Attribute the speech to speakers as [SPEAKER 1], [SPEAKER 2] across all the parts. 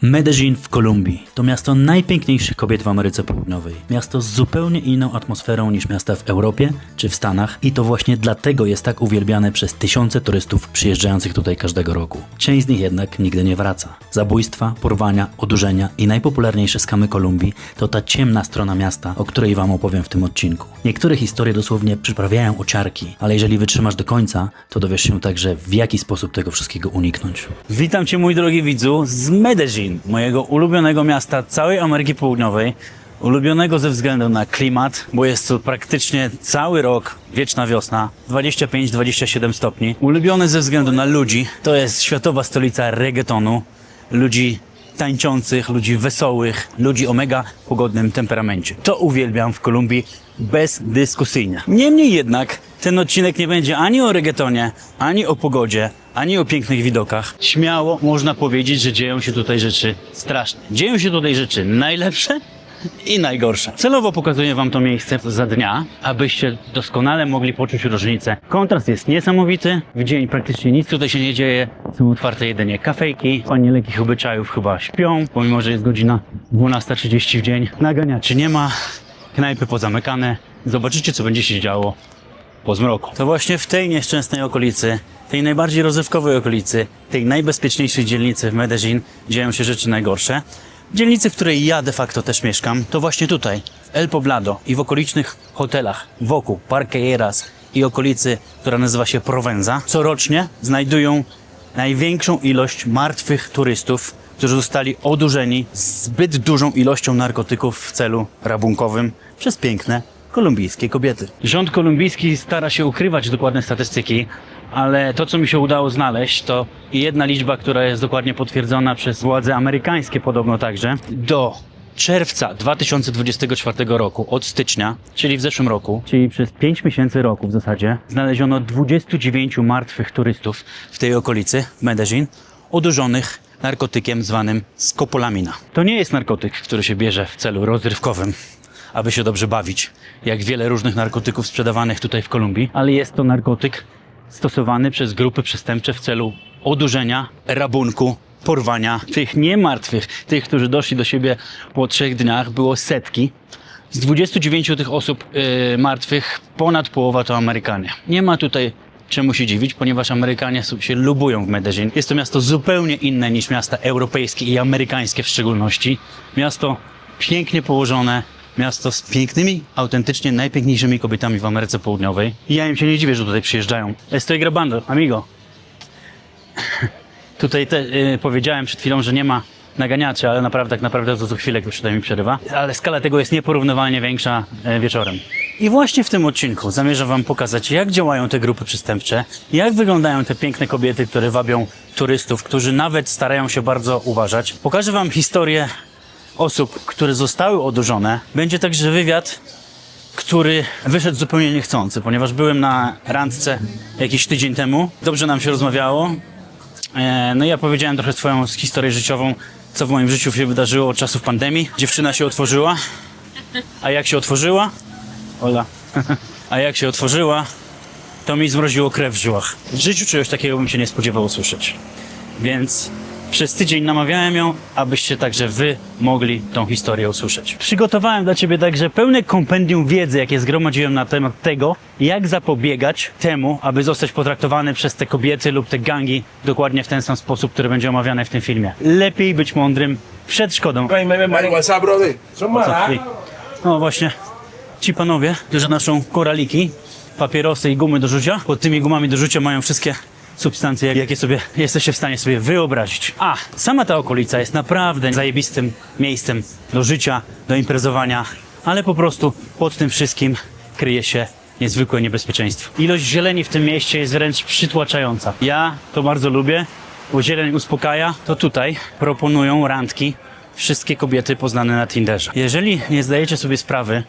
[SPEAKER 1] Medellin w Kolumbii to miasto najpiękniejszych kobiet w Ameryce Południowej. Miasto z zupełnie inną atmosferą niż miasta w Europie czy w Stanach i to właśnie dlatego jest tak uwielbiane przez tysiące turystów przyjeżdżających tutaj każdego roku. Część z nich jednak nigdy nie wraca. Zabójstwa, porwania, odurzenia i najpopularniejsze skamy Kolumbii to ta ciemna strona miasta, o której wam opowiem w tym odcinku. Niektóre historie dosłownie przyprawiają ociarki, ale jeżeli wytrzymasz do końca, to dowiesz się także w jaki sposób tego wszystkiego uniknąć. Witam cię, mój drogi widzu, z Medellin, mojego ulubionego miasta całej Ameryki Południowej. Ulubionego ze względu na klimat, bo jest to praktycznie cały rok wieczna wiosna, 25-27 stopni. Ulubiony ze względu na ludzi, to jest światowa stolica reggaetonu, ludzi tańczących, ludzi wesołych, ludzi o mega pogodnym temperamencie. To uwielbiam w Kolumbii bezdyskusyjnie. Niemniej jednak ten odcinek nie będzie ani o reggaetonie, ani o pogodzie, ani o pięknych widokach. Śmiało można powiedzieć, że dzieją się tutaj rzeczy straszne. Dzieją się tutaj rzeczy najlepsze i najgorsze. Celowo pokazuję wam to miejsce za dnia, abyście doskonale mogli poczuć różnicę. Kontrast jest niesamowity. W dzień praktycznie nic tutaj się nie dzieje. Są otwarte jedynie kafejki. Pani lekkich obyczajów chyba śpią, pomimo że jest godzina 12:30 w dzień. Naganiaczy nie ma. Knajpy pozamykane. Zobaczycie, co będzie się działo po zmroku. To właśnie w tej nieszczęsnej okolicy, tej najbardziej rozrywkowej okolicy, tej najbezpieczniejszej dzielnicy w Medellin dzieją się rzeczy najgorsze. Dzielnicy, w której ja de facto też mieszkam, to właśnie tutaj, w El Poblado i w okolicznych hotelach wokół Parque Lleras i okolicy, która nazywa się Provenza, corocznie znajdują największą ilość martwych turystów, którzy zostali odurzeni zbyt dużą ilością narkotyków w celu rabunkowym przez piękne kolumbijskie kobiety. Rząd kolumbijski stara się ukrywać dokładne statystyki, ale to, co mi się udało znaleźć, to jedna liczba, która jest dokładnie potwierdzona przez władze amerykańskie podobno także. Do czerwca 2024 roku, od stycznia, czyli w zeszłym roku, czyli przez 5 miesięcy roku w zasadzie, znaleziono 29 martwych turystów w tej okolicy, w Medellin, odurzonych narkotykiem zwanym scopolamina. To nie jest narkotyk, który się bierze w celu rozrywkowym, aby się dobrze bawić, jak wiele różnych narkotyków sprzedawanych tutaj w Kolumbii, ale jest to narkotyk stosowany przez grupy przestępcze w celu odurzenia, rabunku, porwania. Tych niemartwych, tych, którzy doszli do siebie po 3 dniach, było setki. Z 29 tych osób martwych ponad połowa to Amerykanie. Nie ma tutaj czemu się dziwić, ponieważ Amerykanie się lubują w Medellin. Jest to miasto zupełnie inne niż miasta europejskie i amerykańskie w szczególności. Miasto pięknie położone, miasto z pięknymi, autentycznie najpiękniejszymi kobietami w Ameryce Południowej. I ja im się nie dziwię, że tutaj przyjeżdżają. Estoy grabando, amigo. Tutaj powiedziałem przed chwilą, że nie ma naganiaczy, ale tak naprawdę to co chwilę ktoś tutaj mi przerywa. Ale skala tego jest nieporównywalnie większa wieczorem. I właśnie w tym odcinku zamierzam wam pokazać, jak działają te grupy przestępcze, jak wyglądają te piękne kobiety, które wabią turystów, którzy nawet starają się bardzo uważać. Pokażę wam historię osób, które zostały odurzone. Będzie także wywiad, który wyszedł zupełnie niechcący, ponieważ byłem na randce jakiś tydzień temu. Dobrze nam się rozmawiało. No i ja powiedziałem trochę swoją historię życiową, co w moim życiu się wydarzyło od czasów pandemii. Dziewczyna się otworzyła. A jak się otworzyła? Ola. A jak się otworzyła, to mi zmroziło krew w żyłach. W życiu czegoś takiego bym się nie spodziewał usłyszeć. Więc przez tydzień namawiałem ją, abyście także wy mogli tą historię usłyszeć. Przygotowałem dla ciebie także pełne kompendium wiedzy, jakie zgromadziłem na temat tego, jak zapobiegać temu, aby zostać potraktowany przez te kobiety lub te gangi dokładnie w ten sam sposób, który będzie omawiany w tym filmie. Lepiej być mądrym przed szkodą. No właśnie, ci panowie, którzy noszą koraliki, papierosy i gumy do rzucia, pod tymi gumami do rzucia mają wszystkie substancje, jakie sobie jesteście w stanie sobie wyobrazić. A sama ta okolica jest naprawdę zajebistym miejscem do życia, do imprezowania, ale po prostu pod tym wszystkim kryje się niezwykłe niebezpieczeństwo. Ilość zieleni w tym mieście jest wręcz przytłaczająca. Ja to bardzo lubię, bo zieleń uspokaja. To tutaj proponują randki wszystkie kobiety poznane na Tinderze. Jeżeli nie zdajecie sobie sprawy,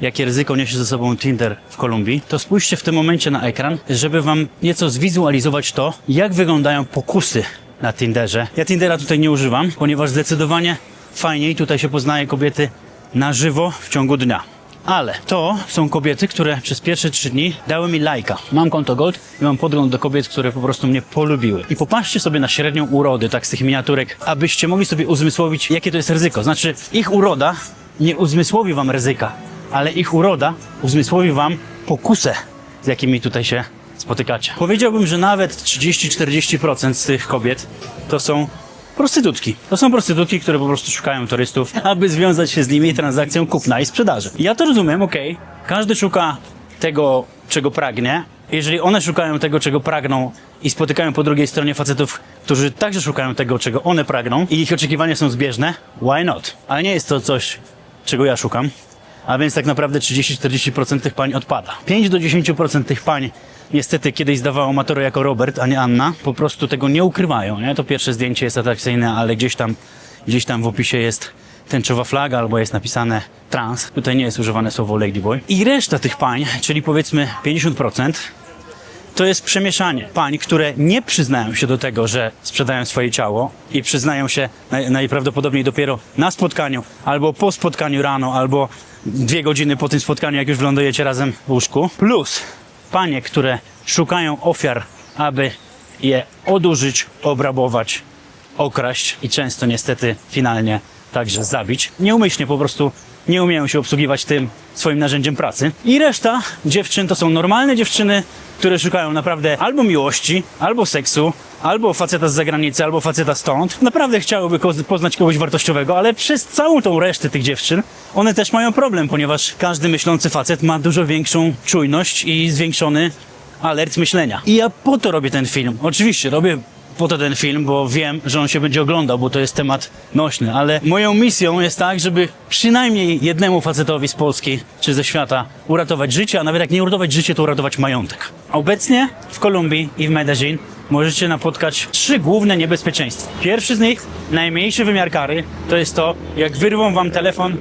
[SPEAKER 1] jakie ryzyko niesie ze sobą Tinder w Kolumbii, to spójrzcie w tym momencie na ekran, żeby wam nieco zwizualizować to, jak wyglądają pokusy na Tinderze. Ja Tindera tutaj nie używam, ponieważ zdecydowanie fajniej tutaj się poznaje kobiety na żywo w ciągu dnia. Ale to są kobiety, które przez pierwsze 3 dni dały mi lajka. Mam konto Gold i mam podgląd do kobiet, które po prostu mnie polubiły. I popatrzcie sobie na średnią urody, tak z tych miniaturek, abyście mogli sobie uzmysłowić, jakie to jest ryzyko. Znaczy, ich uroda nie uzmysłowi wam ryzyka, ale ich uroda uzmysłowi wam pokusę, z jakimi tutaj się spotykacie. Powiedziałbym, że nawet 30-40% z tych kobiet to są prostytutki. To są prostytutki, które po prostu szukają turystów, aby związać się z nimi transakcją kupna i sprzedaży. Ja to rozumiem, okej. Każdy szuka tego, czego pragnie. Jeżeli one szukają tego, czego pragną i spotykają po drugiej stronie facetów, którzy także szukają tego, czego one pragną i ich oczekiwania są zbieżne, why not? Ale nie jest to coś, czego ja szukam. A więc tak naprawdę 30-40% tych pań odpada. 5-10% tych pań niestety kiedyś zdawało maturę jako Robert, a nie Anna. Po prostu tego nie ukrywają, nie? To pierwsze zdjęcie jest atrakcyjne, ale gdzieś tam w opisie jest tęczowa flaga albo jest napisane trans. Tutaj nie jest używane słowo ladyboy. I reszta tych pań, czyli powiedzmy 50%, to jest przemieszanie pań, które nie przyznają się do tego, że sprzedają swoje ciało i przyznają się najprawdopodobniej dopiero na spotkaniu, albo po spotkaniu rano, albo 2 godziny po tym spotkaniu, jak już wylądujecie razem w łóżku. Plus panie, które szukają ofiar, aby je odurzyć, obrabować, okraść i często niestety finalnie także zabić. Nieumyślnie po prostu nie umieją się obsługiwać tym swoim narzędziem pracy. I reszta dziewczyn to są normalne dziewczyny, które szukają naprawdę albo miłości, albo seksu, albo faceta z zagranicy, albo faceta stąd. Naprawdę chciałyby poznać kogoś wartościowego, ale przez całą tą resztę tych dziewczyn one też mają problem, ponieważ każdy myślący facet ma dużo większą czujność i zwiększony alert myślenia. I ja po to robię ten film. Oczywiście robię po to ten film, bo wiem, że on się będzie oglądał, bo to jest temat nośny, ale moją misją jest tak, żeby przynajmniej jednemu facetowi z Polski czy ze świata uratować życie, a nawet jak nie uratować życie, to uratować majątek. Obecnie w Kolumbii i w Medellin możecie napotkać 3 główne niebezpieczeństwa. Pierwszy z nich, najmniejszy wymiar kary, to jest to, jak wyrwą wam telefon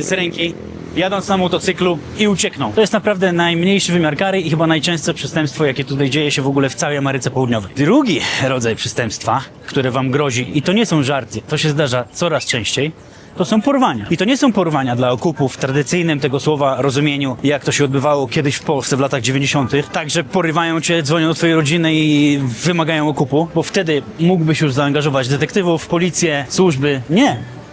[SPEAKER 1] z ręki, jadąc na motocyklu i uciekną. To jest naprawdę najmniejszy wymiar kary i chyba najczęstsze przestępstwo, jakie tutaj dzieje się w ogóle w całej Ameryce Południowej. Drugi rodzaj przestępstwa, które wam grozi, i to nie są żarty, to się zdarza coraz częściej, to są porwania. I to nie są porwania dla okupów w tradycyjnym tego słowa rozumieniu, jak to się odbywało kiedyś w Polsce w latach 90. Także porywają cię, dzwonią do twojej rodziny i wymagają okupu, bo wtedy mógłbyś już zaangażować detektywów, policję, służby.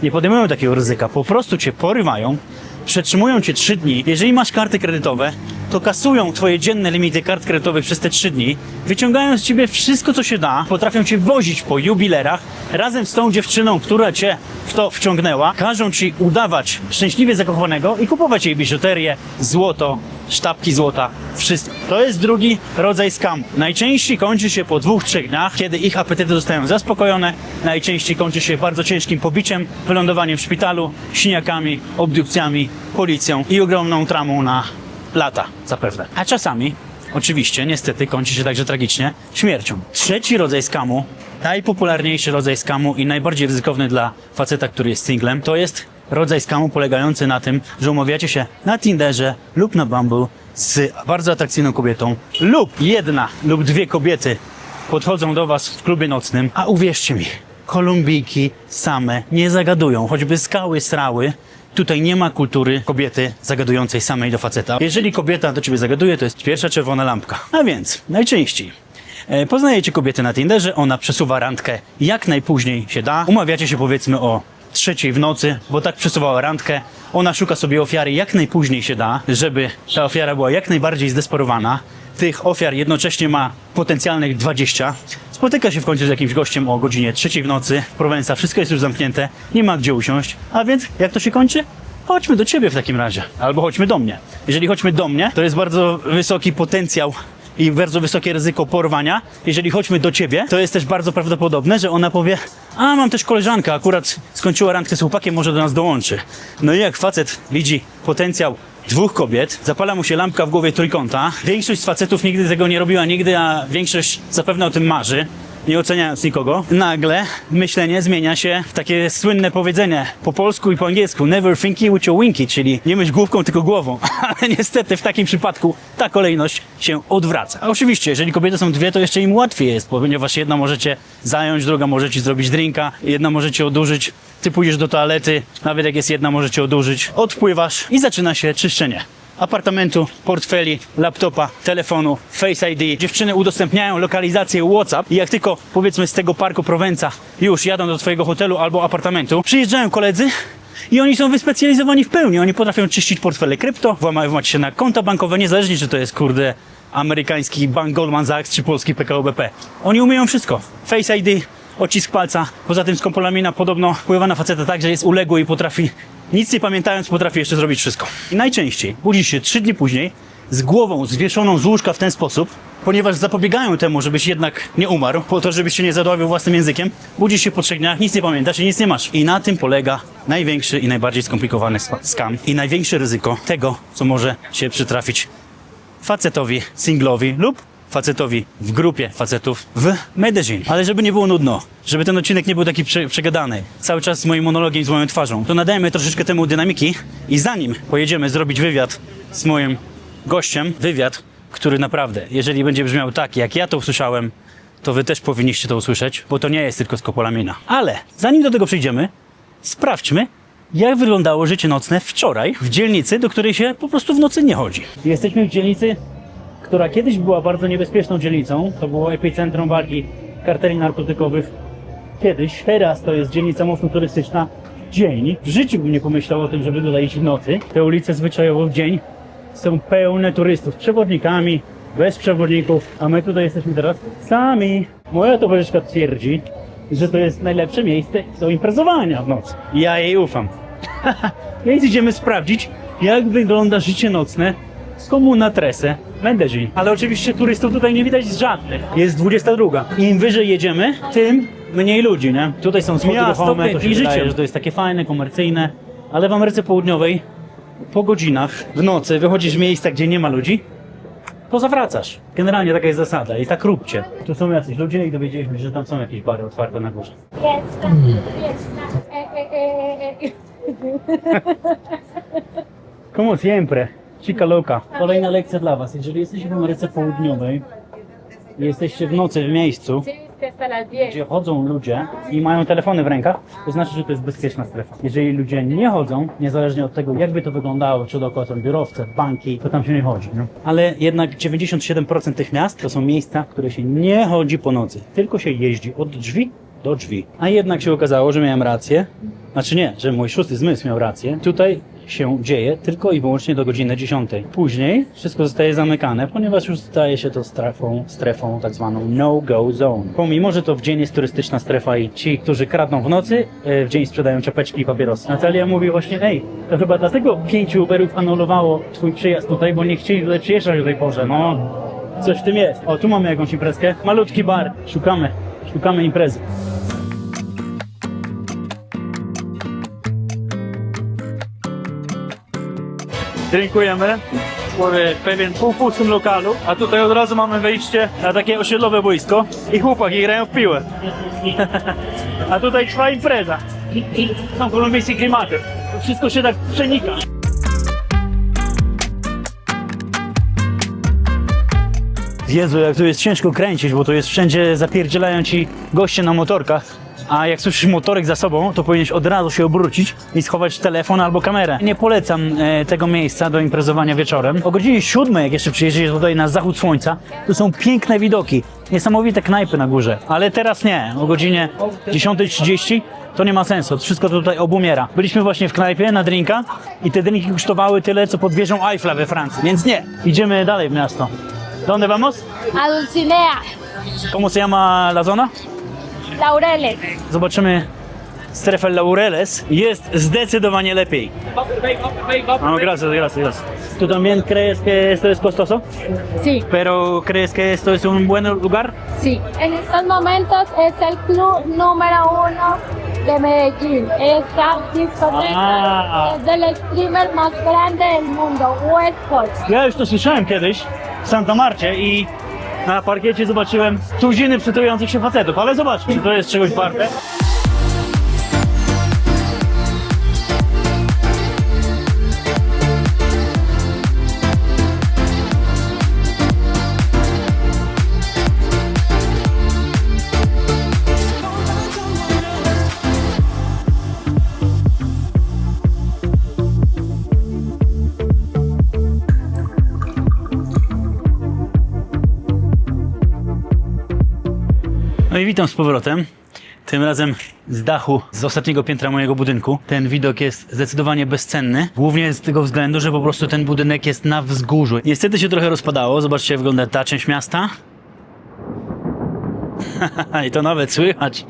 [SPEAKER 1] Nie podejmują takiego ryzyka. Po prostu cię porywają, przetrzymują cię 3 dni. Jeżeli masz karty kredytowe, to kasują twoje dzienne limity kart kredytowych przez te 3 dni, wyciągają z ciebie wszystko, co się da, potrafią cię wozić po jubilerach razem z tą dziewczyną, która cię w to wciągnęła, każą ci udawać szczęśliwie zakochanego i kupować jej biżuterię, złoto, sztabki złota, wszystko. To jest drugi rodzaj skamu. Najczęściej kończy się po 2-3 dniach, kiedy ich apetyty zostają zaspokojone. Najczęściej kończy się bardzo ciężkim pobiciem, wylądowaniem w szpitalu, siniakami, obdukcjami, policją i ogromną traumą na lata zapewne. A czasami, oczywiście, niestety, kończy się także tragicznie śmiercią. Trzeci rodzaj skamu, najpopularniejszy rodzaj skamu i najbardziej ryzykowny dla faceta, który jest singlem, to jest rodzaj skamu polegający na tym, że umawiacie się na Tinderze lub na Bumble z bardzo atrakcyjną kobietą lub 1 lub 2 kobiety podchodzą do was w klubie nocnym, a uwierzcie mi, Kolumbijki same nie zagadują, choćby skały srały. Tutaj nie ma kultury kobiety zagadującej samej do faceta. Jeżeli kobieta do ciebie zagaduje, to jest pierwsza czerwona lampka. A więc najczęściej poznajecie kobietę na Tinderze, ona przesuwa randkę jak najpóźniej się da. Umawiacie się powiedzmy o 3 w nocy, bo tak przesuwała randkę. Ona szuka sobie ofiary jak najpóźniej się da, żeby ta ofiara była jak najbardziej zdesperowana. Tych ofiar jednocześnie ma potencjalnych 20. Spotyka się w końcu z jakimś gościem o godzinie 3 w nocy. W Provenza wszystko jest już zamknięte, nie ma gdzie usiąść. A więc jak to się kończy? Chodźmy do ciebie w takim razie. Albo chodźmy do mnie. Jeżeli chodźmy do mnie, to jest bardzo wysoki potencjał i bardzo wysokie ryzyko porwania. Jeżeli chodźmy do ciebie, to jest też bardzo prawdopodobne, że ona powie: a mam też koleżankę, akurat skończyła randkę z chłopakiem, może do nas dołączy. No i jak facet widzi potencjał 2 kobiet, zapala mu się lampka w głowie trójkąta. Większość z facetów nigdy tego nie robiła nigdy, a większość zapewne o tym marzy, nie oceniając nikogo. Nagle myślenie zmienia się w takie słynne powiedzenie po polsku i po angielsku: never thinking with your winky, czyli nie myśl główką, tylko głową. Ale niestety w takim przypadku ta kolejność się odwraca. A oczywiście, jeżeli kobiety są 2, to jeszcze im łatwiej jest, ponieważ jedna możecie zająć, druga możecie zrobić drinka, jedna możecie odurzyć ty pójdziesz do toalety, nawet jak jest jedna, możecie odurzyć, odpływasz i zaczyna się czyszczenie apartamentu, portfeli, laptopa, telefonu, Face ID. Dziewczyny udostępniają lokalizację WhatsApp i jak tylko, powiedzmy, z tego parku Provenza już jadą do twojego hotelu albo apartamentu, przyjeżdżają koledzy i oni są wyspecjalizowani w pełni. Oni potrafią czyścić portfele krypto, włamać się na konta bankowe, niezależnie czy to jest, kurde, amerykański bank Goldman Sachs czy polski PKO BP. Oni umieją wszystko. Face ID, odcisk palca. Poza tym skopolamina podobno wpływa na faceta tak, że jest uległy i potrafi, nic nie pamiętając, potrafi jeszcze zrobić wszystko. I najczęściej budzisz się 3 dni później z głową zwieszoną z łóżka w ten sposób, ponieważ zapobiegają temu, żebyś jednak nie umarł, po to, żebyś się nie zadławił własnym językiem. Budzisz się po 3 dniach, nic nie pamiętasz i nic nie masz. I na tym polega największy i najbardziej skomplikowany scam i największe ryzyko tego, co może się przytrafić facetowi singlowi lub facetowi w grupie facetów w Medellin. Ale żeby nie było nudno, żeby ten odcinek nie był taki przegadany, cały czas z moim monologiem, z moją twarzą, to nadajemy troszeczkę temu dynamiki i zanim pojedziemy zrobić wywiad z moim gościem, wywiad, który naprawdę, jeżeli będzie brzmiał tak, jak ja to usłyszałem, to wy też powinniście to usłyszeć, bo to nie jest tylko skopolamina. Ale zanim do tego przejdziemy, sprawdźmy, jak wyglądało życie nocne wczoraj w dzielnicy, do której się po prostu w nocy nie chodzi. Jesteśmy w dzielnicy, która kiedyś była bardzo niebezpieczną dzielnicą. To było epicentrum walki karteli narkotykowych. Kiedyś, teraz to jest dzielnica mocno turystyczna. Dzień. W życiu bym nie pomyślał o tym, żeby tutaj iść w nocy. Te ulice zwyczajowo w dzień są pełne turystów z przewodnikami, bez przewodników, a my tutaj jesteśmy teraz sami. Moja towarzyszka twierdzi, że to jest najlepsze miejsce do imprezowania w nocy. Ja jej ufam. Więc idziemy sprawdzić, jak wygląda życie nocne z Comuna 13 Medellin. Ale oczywiście turystów tutaj nie widać żadnych. Jest 22. Im wyżej jedziemy, tym mniej ludzi, nie? Tutaj są schody ruchome, to się wydaje, że to jest takie fajne, komercyjne. Ale w Ameryce Południowej po godzinach w nocy wychodzisz w miejsca, gdzie nie ma ludzi, to zawracasz. Generalnie taka jest zasada i tak róbcie. Tu są jacyś ludzie i dowiedzieliśmy się, że tam są jakieś bary otwarte na górze. Como siempre. Chica loca. Kolejna lekcja dla was. Jeżeli jesteście w Ameryce Południowej i jesteście w nocy w miejscu, gdzie chodzą ludzie i mają telefony w rękach, to znaczy, że to jest bezpieczna strefa. Jeżeli ludzie nie chodzą, niezależnie od tego, jakby to wyglądało, czy dookoła są biurowce, banki, to tam się nie chodzi. No. Ale jednak 97% tych miast to są miejsca, w które się nie chodzi po nocy, tylko się jeździ od drzwi do drzwi. A jednak się okazało, że miałem rację. Znaczy nie, że mój szósty zmysł miał rację. Tutaj się dzieje tylko i wyłącznie do godziny 10. Później wszystko zostaje zamykane, ponieważ już staje się to strefą tak zwaną no-go zone. Pomimo, że to w dzień jest turystyczna strefa i ci, którzy kradną w nocy, w dzień sprzedają czapeczki i papierosy. Natalia mówi właśnie, ej, to chyba dlatego 5 Uberów anulowało twój przyjazd tutaj, bo nie chcieli tutaj przyjeżdżać o tej porze. No, coś w tym jest. O, tu mamy jakąś imprezkę. Malutki bar. Szukamy imprezy. Drinkujemy w pewien półpustym lokalu, a tutaj od razu mamy wejście na takie osiedlowe boisko i chłopaki grają w piłę. A tutaj trwa impreza. Są kolumbijskie klimaty. To wszystko się tak przenika. Jezu, jak tu jest ciężko kręcić, bo tu jest wszędzie zapierdzielają ci goście na motorkach. A jak słyszysz motorek za sobą, to powinieneś od razu się obrócić i schować telefon albo kamerę. Nie polecam tego miejsca do imprezowania wieczorem. O godzinie 7, jak jeszcze przyjedziesz tutaj na zachód słońca, tu są piękne widoki, niesamowite knajpy na górze. Ale teraz nie, o godzinie 10:30 to nie ma sensu, to wszystko tutaj obumiera. Byliśmy właśnie w knajpie na drinka i te drinki kosztowały tyle, co pod wieżą Eiffla we Francji. Więc nie, idziemy dalej w miasto. ¿Dónde vamos?
[SPEAKER 2] A Dulcinea,
[SPEAKER 1] ¿Cómo se llama la zona?
[SPEAKER 2] Laureles.
[SPEAKER 1] Zobaczymy strefę Laureles. Jest zdecydowanie lepiej. No, gracias. ¿Tú también crees que esto es costoso?
[SPEAKER 2] Sí,
[SPEAKER 1] ¿Pero crees que esto es un buen lugar?
[SPEAKER 2] sí. En estos momentos es el club número 1 de Medellín. Esta discoteca es del streamer más grande del mundo, West Coast.
[SPEAKER 1] Ja już to słyszałem kiedyś w Santa Marcie i na parkiecie zobaczyłem tuziny przytujących się facetów, ale zobaczmy, czy to jest czegoś warte. No i witam z powrotem. Tym razem z dachu, z ostatniego piętra mojego budynku. Ten widok jest zdecydowanie bezcenny. Głównie z tego względu, że po prostu ten budynek jest na wzgórzu. Niestety się trochę rozpadało. Zobaczcie, jak wygląda ta część miasta. I to nawet słychać.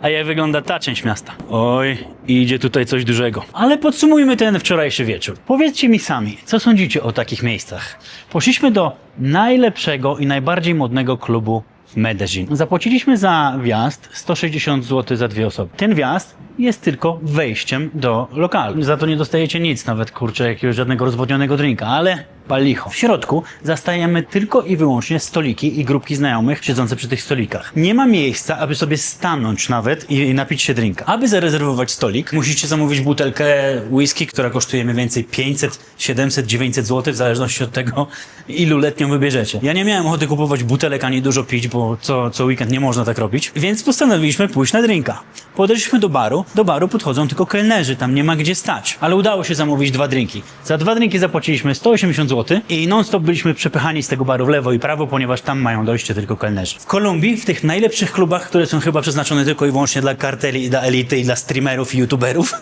[SPEAKER 1] A jak wygląda ta część miasta? Oj, idzie tutaj coś dużego. Ale podsumujmy ten wczorajszy wieczór. Powiedzcie mi sami, co sądzicie o takich miejscach? Poszliśmy do najlepszego i najbardziej modnego klubu w Medellin. Zapłaciliśmy za wjazd 160 zł za 2 osoby. Ten wjazd jest tylko wejściem do lokalu. Za to nie dostajecie nic, nawet kurczę jakiegoś żadnego rozwodnionego drinka, ale palicho. W środku zastajemy tylko i wyłącznie stoliki i grupki znajomych siedzące przy tych stolikach. Nie ma miejsca, aby sobie stanąć nawet i napić się drinka. Aby zarezerwować stolik, musicie zamówić butelkę whisky, która kosztuje mniej więcej 500, 700, 900 zł, w zależności od tego, ilu letnią wybierzecie. Ja nie miałem ochoty kupować butelek ani dużo pić, bo co weekend nie można tak robić, więc postanowiliśmy pójść na drinka. Podeszliśmy do baru. Do baru podchodzą tylko kelnerzy, tam nie ma gdzie stać. Ale udało się zamówić 2 drinki. Za 2 drinki zapłaciliśmy 180 zł i non-stop byliśmy przepychani z tego baru w lewo i prawo, ponieważ tam mają dojście tylko kelnerzy. W Kolumbii, w tych najlepszych klubach, które są chyba przeznaczone tylko i wyłącznie dla karteli i dla elity i dla streamerów i youtuberów,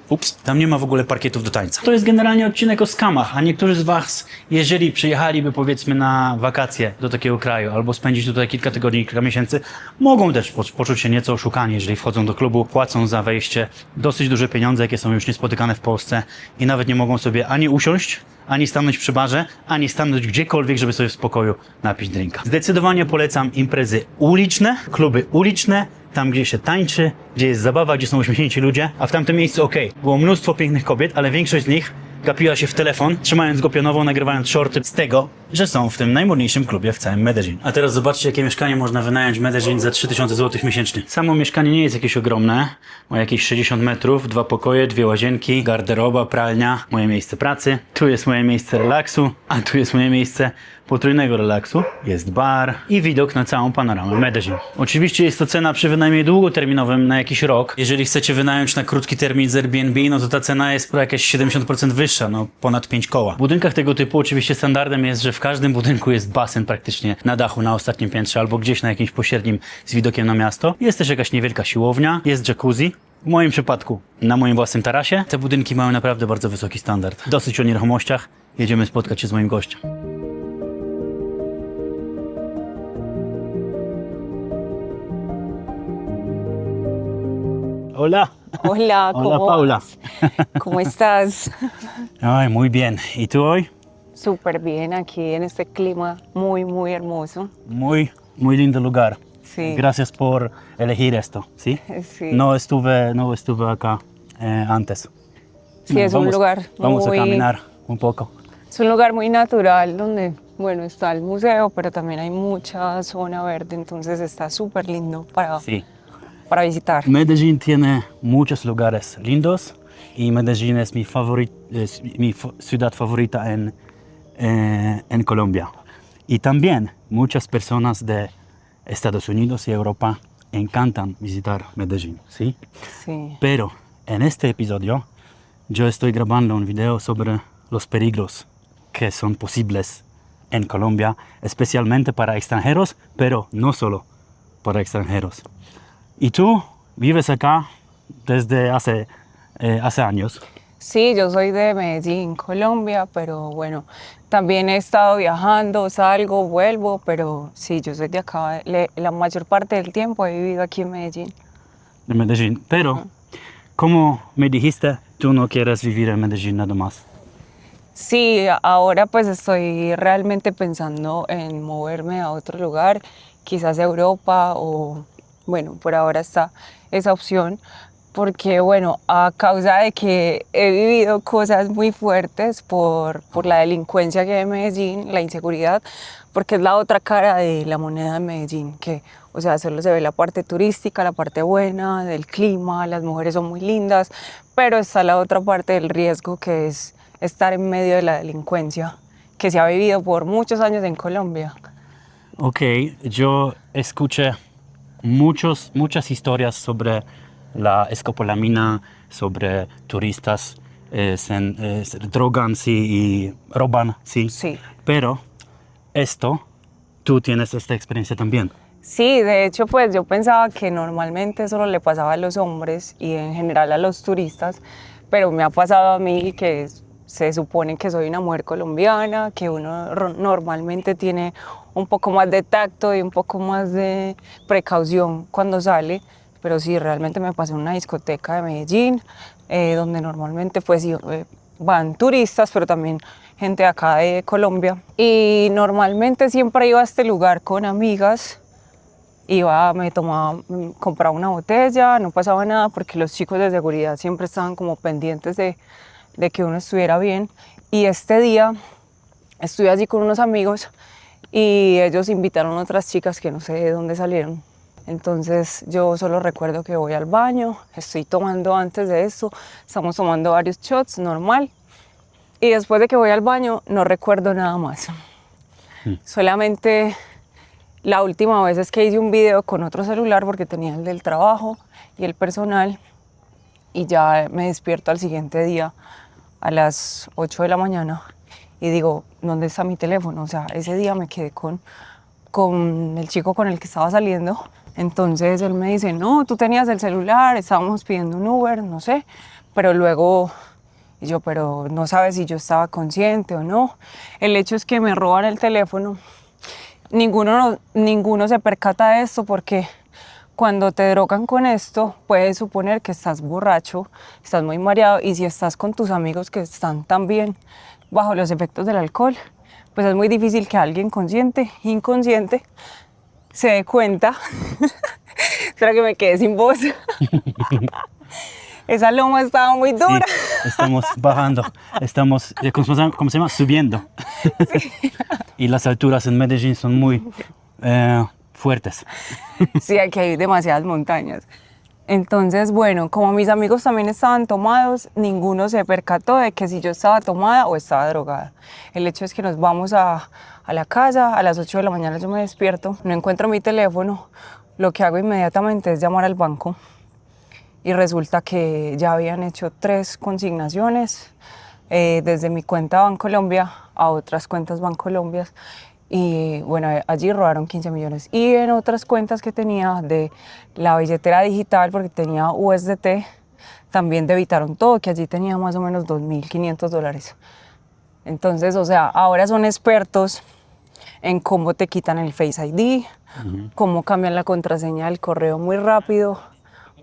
[SPEAKER 1] ups, tam nie ma w ogóle parkietów do tańca. To jest generalnie odcinek o skamach, a niektórzy z was, jeżeli przyjechaliby powiedzmy na wakacje do takiego kraju albo spędzić tutaj kilka tygodni, kilka miesięcy, mogą też poczuć się nieco oszukani, jeżeli wchodzą do klubu, płacą za wejście dosyć duże pieniądze, jakie są już niespotykane w Polsce i nawet nie mogą sobie ani usiąść, ani stanąć przy barze, ani stanąć gdziekolwiek, żeby sobie w spokoju napić drinka. Zdecydowanie polecam imprezy uliczne, kluby uliczne, tam gdzie się tańczy, gdzie jest zabawa, gdzie są uśmiechnięci ludzie, a w tamtym miejscu było mnóstwo pięknych kobiet, ale większość z nich gapiła się w telefon, trzymając go pionowo, nagrywając shorty z tego, że są w tym najmodniejszym klubie w całym Medellin. A teraz zobaczcie, jakie mieszkanie można wynająć w Medellin za 3000 zł miesięcznie. Samo mieszkanie nie jest jakieś ogromne, ma jakieś 60 metrów, 2 pokoje, 2 łazienki, garderoba, pralnia, moje miejsce pracy, tu jest moje miejsce relaksu, a tu jest moje miejsce potrójnego relaksu, jest bar i widok na całą panoramę Medellin. Oczywiście jest to cena przy wynajmie długoterminowym na jakiś rok. Jeżeli chcecie wynająć na krótki termin z Airbnb, no to ta cena jest po jakieś 70% wyższa, no ponad 5 koła. W budynkach tego typu oczywiście standardem jest, że w każdym budynku jest basen praktycznie na dachu, na ostatnim piętrze albo gdzieś na jakimś pośrednim z widokiem na miasto. Jest też jakaś niewielka siłownia, jest jacuzzi. W moim przypadku na moim własnym tarasie. Te budynki mają naprawdę bardzo wysoki standard. Dosyć o nieruchomościach. Jedziemy spotkać się z moim gościem. Hola.
[SPEAKER 3] Hola,
[SPEAKER 1] Hola, Paula.
[SPEAKER 3] ¿Cómo estás?
[SPEAKER 1] Ay, muy bien. ¿Y tú hoy?
[SPEAKER 3] Súper bien aquí en este clima muy, muy hermoso.
[SPEAKER 1] Muy lindo lugar.
[SPEAKER 3] Sí.
[SPEAKER 1] Gracias por elegir esto, ¿sí?
[SPEAKER 3] Sí.
[SPEAKER 1] No estuve acá antes.
[SPEAKER 3] Sí, es un lugar
[SPEAKER 1] Vamos a
[SPEAKER 3] muy-
[SPEAKER 1] caminar un poco.
[SPEAKER 3] Es un lugar muy natural donde, bueno, está el museo, pero también hay mucha zona verde, entonces está súper lindo
[SPEAKER 1] Sí.
[SPEAKER 3] para visitar.
[SPEAKER 1] Medellín tiene muchos lugares lindos y Medellín es mi ciudad favorita en Colombia. Y también muchas personas de Estados Unidos y Europa encantan visitar Medellín, ¿sí?
[SPEAKER 3] Sí.
[SPEAKER 1] Pero en este episodio yo estoy grabando un video sobre los peligros que son posibles en Colombia, especialmente para extranjeros, pero no solo para extranjeros. ¿Y tú vives acá desde hace años?
[SPEAKER 3] Sí, yo soy de Medellín, Colombia, pero bueno, también he estado viajando, salgo, vuelvo, pero sí, yo soy de acá. La mayor parte del tiempo he vivido aquí en Medellín.
[SPEAKER 1] De Medellín. Pero, como me dijiste, tú no quieres vivir en Medellín nada más.
[SPEAKER 3] Sí, ahora pues estoy realmente pensando en moverme a otro lugar, quizás Europa o, bueno, por ahora está esa opción, porque bueno, a causa de que he vivido cosas muy fuertes por la delincuencia que hay en Medellín, la inseguridad, porque es la otra cara de la moneda de Medellín, que, o sea, solo se ve la parte turística, la parte buena, del clima, las mujeres son muy lindas, pero está la otra parte del riesgo, que es estar en medio de la delincuencia, que se ha vivido por muchos años en Colombia.
[SPEAKER 1] Ok, yo escuché muchas historias sobre la escopolamina, sobre turistas se drogan sí, y roban, sí.
[SPEAKER 3] Sí.
[SPEAKER 1] Pero tú tienes esta experiencia también.
[SPEAKER 3] Sí, de hecho, pues yo pensaba que normalmente solo le pasaba a los hombres y en general a los turistas, pero me ha pasado a mí que se supone que soy una mujer colombiana, que uno normalmente tiene un poco más de tacto y un poco más de precaución cuando sale, pero sí, realmente me pasé en una discoteca de Medellín, donde normalmente pues van turistas, pero también gente de acá de Colombia, y normalmente siempre iba a este lugar con amigas. Iba, me tomaba, compraba una botella, no pasaba nada porque los chicos de seguridad siempre estaban como pendientes de que uno estuviera bien. Y este día estuve allí con unos amigos y ellos invitaron a otras chicas que no sé de dónde salieron. Entonces yo solo recuerdo que voy al baño, estoy tomando antes de esto, estamos tomando varios shots, normal. Y después de que voy al baño no recuerdo nada más. Solamente la última vez es que hice un video con otro celular porque tenía el del trabajo y el personal, y ya me despierto al siguiente día a las 8 de la mañana y digo, ¿dónde está mi teléfono? O sea, ese día me quedé con el chico con el que estaba saliendo. Entonces él me dice, no, tú tenías el celular, estábamos pidiendo un Uber, no sé, pero luego... Y yo, pero no sabes si yo estaba consciente o no. El hecho es que me roban el teléfono. Ninguno se percata de esto porque cuando te drogan con esto, puedes suponer que estás borracho, estás muy mareado, y si estás con tus amigos que están también bajo los efectos del alcohol, pues es muy difícil que alguien inconsciente, se dé cuenta. Espera que me quedé sin voz. Esa loma estaba muy dura.
[SPEAKER 1] Sí, estamos bajando, estamos, ¿cómo se llama? Subiendo. Sí. Y las alturas en Medellín son muy fuertes.
[SPEAKER 3] Sí, aquí hay demasiadas montañas. Entonces, bueno, como mis amigos también estaban tomados, ninguno se percató de que si yo estaba tomada o estaba drogada. El hecho es que nos vamos a la casa, a las 8 de la mañana yo me despierto, no encuentro mi teléfono, lo que hago inmediatamente es llamar al banco. Y resulta que ya habían hecho 3 consignaciones desde mi cuenta Bancolombia a otras cuentas Bancolombia. Y bueno, allí robaron 15 millones. Y en otras cuentas que tenía de la billetera digital, porque tenía USDT, también debitaron todo, que allí tenía más o menos $2.500. Entonces, o sea, ahora son expertos en cómo te quitan el Face ID, cómo cambian la contraseña del correo muy rápido,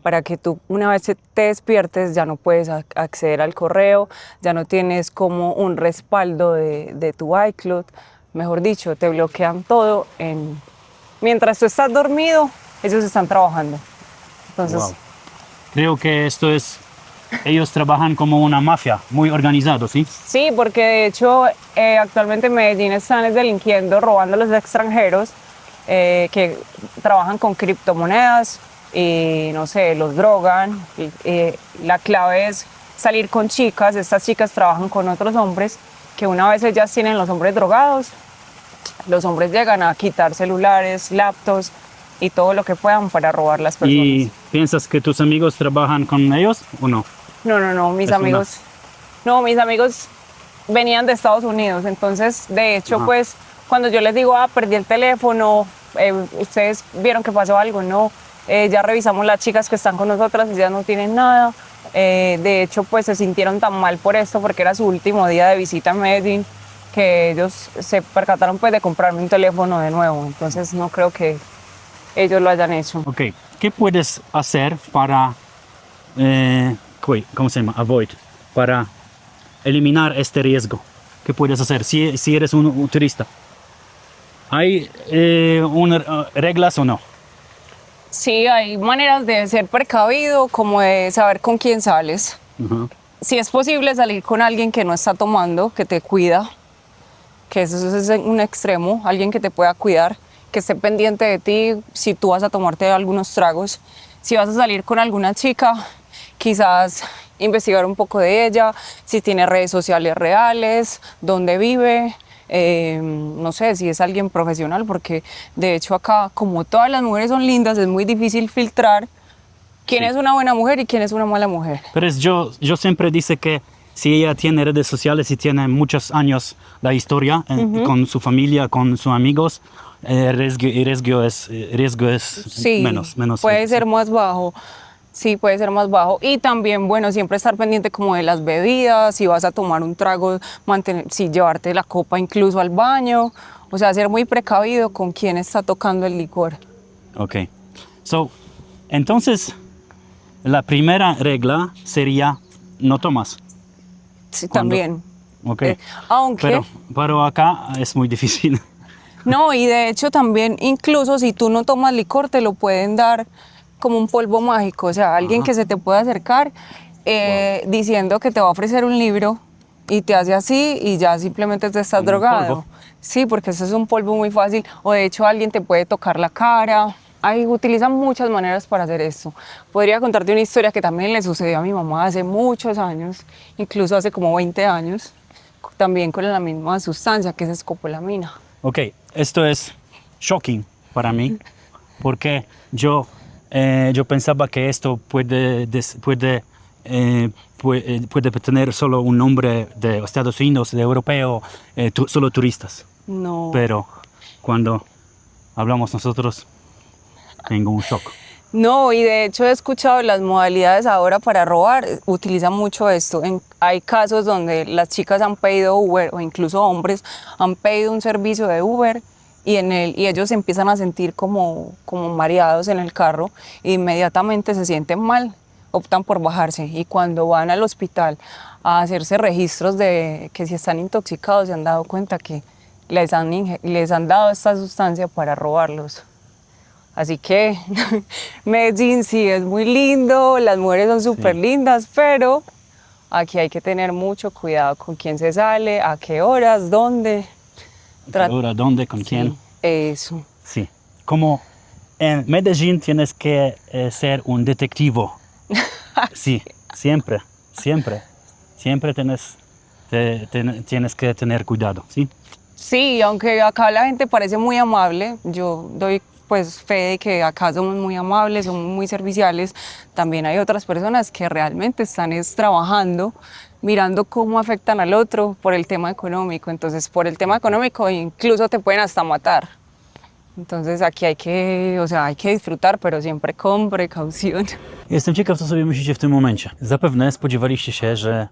[SPEAKER 3] para que tú una vez te despiertes ya no puedes acceder al correo, ya no tienes como un respaldo de tu iCloud. Mejor dicho, te bloquean todo. Mientras tú estás dormido, ellos están trabajando. Entonces,
[SPEAKER 1] wow. Creo que ellos trabajan como una mafia, muy organizado, ¿sí?
[SPEAKER 3] Sí, porque de hecho actualmente en Medellín están delinquiendo, robando a los extranjeros que trabajan con criptomonedas. Y no sé, los drogan. La clave es salir con chicas. Estas chicas trabajan con otros hombres que una vez ellas tienen los hombres drogados, los hombres llegan a quitar celulares, laptops y todo lo que puedan para robar las personas.
[SPEAKER 1] ¿Y piensas que tus amigos trabajan con ellos o no?
[SPEAKER 3] No, mis amigos venían de Estados Unidos. Entonces, de hecho, pues cuando yo les digo, perdí el teléfono, ustedes vieron que pasó algo, no. Ya revisamos las chicas que están con nosotras y ya no tienen nada. De hecho, pues se sintieron tan mal por esto porque era su último día de visita a Medellín, que ellos se percataron pues de comprarme un teléfono de nuevo. Entonces no creo que ellos lo hayan hecho.
[SPEAKER 1] Ok, ¿qué puedes hacer para, ¿cómo se llama? Para eliminar este riesgo? ¿Qué puedes hacer si eres un turista? ¿Hay reglas o no?
[SPEAKER 3] Sí, hay maneras de ser precavido, como de saber con quién sales. Si es posible salir con alguien que no está tomando, que te cuida, que eso es un extremo, alguien que te pueda cuidar, que esté pendiente de ti si tú vas a tomarte algunos tragos. Si vas a salir con alguna chica, quizás investigar un poco de ella, si tiene redes sociales reales, dónde vive. No sé si es alguien profesional, porque de hecho acá, como todas las mujeres son lindas, es muy difícil filtrar quién es una buena mujer y quién es una mala mujer.
[SPEAKER 1] Pero yo siempre dice que si ella tiene redes sociales y tiene muchos años de historia con su familia, con sus amigos, el riesgo es
[SPEAKER 3] Sí,
[SPEAKER 1] menos.
[SPEAKER 3] puede ser más bajo. Sí, puede ser más bajo. Y también, bueno, siempre estar pendiente como de las bebidas, si vas a tomar un trago, si llevarte la copa incluso al baño. O sea, ser muy precavido con quién está tocando el licor.
[SPEAKER 1] Ok. Entonces, la primera regla sería no tomas.
[SPEAKER 3] Sí,
[SPEAKER 1] ¿Cuándo?
[SPEAKER 3] también.
[SPEAKER 1] Ok.
[SPEAKER 3] Aunque...
[SPEAKER 1] Pero acá es muy difícil.
[SPEAKER 3] No, y de hecho también, incluso si tú no tomas licor, te lo pueden dar como un polvo mágico. O sea, alguien que se te puede acercar diciendo que te va a ofrecer un libro y te hace así y ya simplemente te estás
[SPEAKER 1] ¿Un
[SPEAKER 3] drogado.
[SPEAKER 1] polvo?
[SPEAKER 3] Sí, porque eso es un polvo muy fácil. O de hecho alguien te puede tocar la cara. Utilizan muchas maneras para hacer esto. Podría contarte una historia que también le sucedió a mi mamá hace muchos años, incluso hace como 20 años, también con la misma sustancia que es escopolamina.
[SPEAKER 1] Ok, esto es shocking para mí, porque yo pensaba que esto puede tener solo un nombre de Estados Unidos, de europeo, solo turistas.
[SPEAKER 3] No.
[SPEAKER 1] Pero cuando hablamos nosotros, tengo un shock.
[SPEAKER 3] No, y de hecho he escuchado las modalidades ahora para robar, utilizan mucho esto. Hay casos donde las chicas han pedido Uber o incluso hombres han pedido un servicio de Uber y ellos se empiezan a sentir como mareados en el carro e inmediatamente se sienten mal, optan por bajarse y cuando van al hospital a hacerse registros de que si están intoxicados se han dado cuenta que les han dado esta sustancia para robarlos. Así que Medellín sí es muy lindo, las mujeres son súper lindas, pero aquí hay que tener mucho cuidado con quién se sale, a qué horas, dónde.
[SPEAKER 1] Ahora, ¿dónde? ¿Con quién?
[SPEAKER 3] Eso.
[SPEAKER 1] Sí. Como en Medellín tienes que ser un detectivo. Sí, siempre. Tienes que tener cuidado, ¿sí?
[SPEAKER 3] Sí, aunque acá la gente parece muy amable, yo doy pues fe de que acá somos muy amables, somos muy serviciales, también hay otras personas que realmente están trabajando, mirando cómo afectan al otro por el tema económico, entonces por el tema económico incluso te pueden hasta matar. Entonces aquí hay que disfrutar, pero siempre con precaución.
[SPEAKER 1] Jestem ciekaw, co sobie myślicie w tym momencie. Zapewne spodziewaliście się, że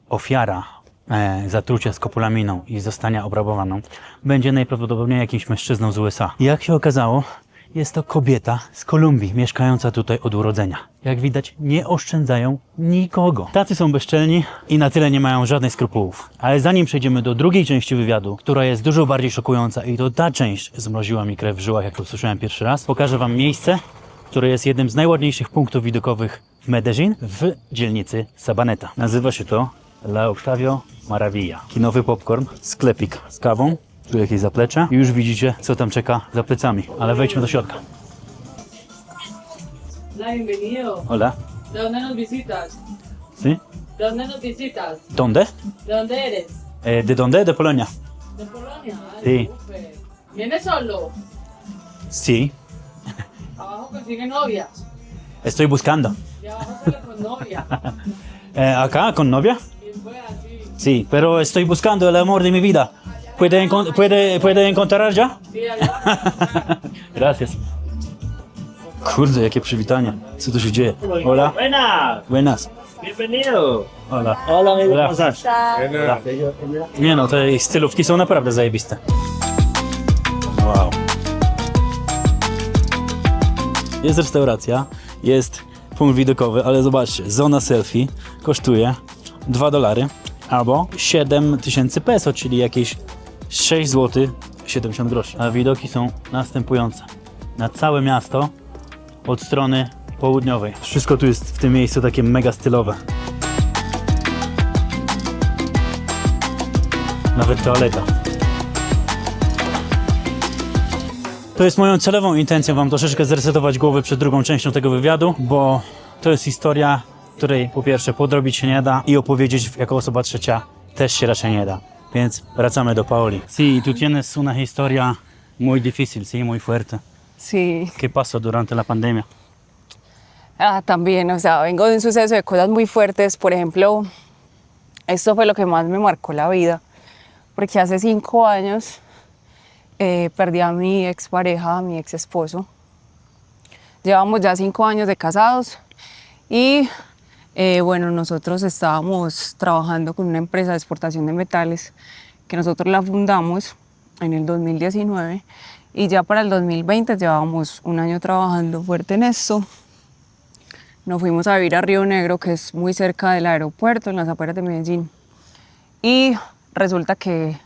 [SPEAKER 1] ofiara zatrucia skopolaminą i zostania obrabowaną będzie najprawdopodobniej jakimś mężczyzną z USA. Jak się okazało, jest to kobieta z Kolumbii, mieszkająca tutaj od urodzenia. Jak widać, nie oszczędzają nikogo. Tacy są bezczelni i na tyle nie mają żadnych skrupułów. Ale zanim przejdziemy do drugiej części wywiadu, która jest dużo bardziej szokująca i to ta część zmroziła mi krew w żyłach, jak to usłyszałem pierwszy raz, pokażę wam miejsce, które jest jednym z najładniejszych punktów widokowych w Medellín, w dzielnicy Sabaneta. Nazywa się to La Octavio Maravilla. Kinowy popcorn, sklepik z kawą, tu jakieś zaplecze i już widzicie, co tam czeka za plecami. Ale wejdźmy do środka.
[SPEAKER 4] Hola, bienvenido.
[SPEAKER 1] Hola.
[SPEAKER 4] ¿De dónde nos visitas?
[SPEAKER 1] ¿Sí?
[SPEAKER 4] ¿De dónde nos visitas?
[SPEAKER 1] ¿Dónde?
[SPEAKER 4] ¿De dónde eres?
[SPEAKER 1] ¿De dónde? De Polonia.
[SPEAKER 4] ¿De Polonia? Ay,
[SPEAKER 1] Sí.
[SPEAKER 4] súper. ¿Vienes solo?
[SPEAKER 1] Sí.
[SPEAKER 4] Abajo consigue novia.
[SPEAKER 1] Estoy buscando.
[SPEAKER 4] Y abajo sale con novia.
[SPEAKER 1] ¿Acá con novia?
[SPEAKER 4] Y fue así.
[SPEAKER 1] Sí, pero estoy buscando el amor de mi vida. ¿Puede encontrar ya?
[SPEAKER 4] Sí, allá.
[SPEAKER 1] Gracias. Kurde, jakie przywitanie. Co tu się dzieje? Hola.
[SPEAKER 5] Buenas,
[SPEAKER 1] Buenas.
[SPEAKER 5] bienvenido.
[SPEAKER 1] Hola.
[SPEAKER 5] Hola, amigo,
[SPEAKER 1] Hola.
[SPEAKER 5] ¿cómo estás?
[SPEAKER 1] Hola. Nie no, te ich stylówki są naprawdę zajebiste. Wow. Jest restauracja, jest punkt widokowy, ale zobaczcie, zona selfie kosztuje $2 albo 7000 peso, czyli jakieś 6 zł 70 groszy. A widoki są następujące. Na całe miasto od strony południowej. Wszystko tu jest w tym miejscu takie mega stylowe. Nawet toaleta. To jest moją celową intencją wam troszeczkę zresetować głowy przed drugą częścią tego wywiadu, bo to jest historia, której po pierwsze podrobić się nie da i opowiedzieć jako osoba trzecia też się raczej nie da. Więc wracamy do Paoli. Sí, tú tienes una historia muy difícil, sí, muy fuerte.
[SPEAKER 3] Sí.
[SPEAKER 1] ¿Qué pasó durante la pandemia?
[SPEAKER 3] También, o sea, vengo de un suceso de cosas muy fuertes, por ejemplo, esto fue lo que más me marcó la vida, porque hace 5 años perdí a mi expareja, a mi ex esposo. Llevamos ya 5 años de casados y bueno, nosotros estábamos trabajando con una empresa de exportación de metales que nosotros la fundamos en el 2019 y ya para el 2020 llevábamos un año trabajando fuerte en esto. Nos fuimos a vivir a Río Negro, que es muy cerca del aeropuerto, en las afueras de Medellín. Y resulta que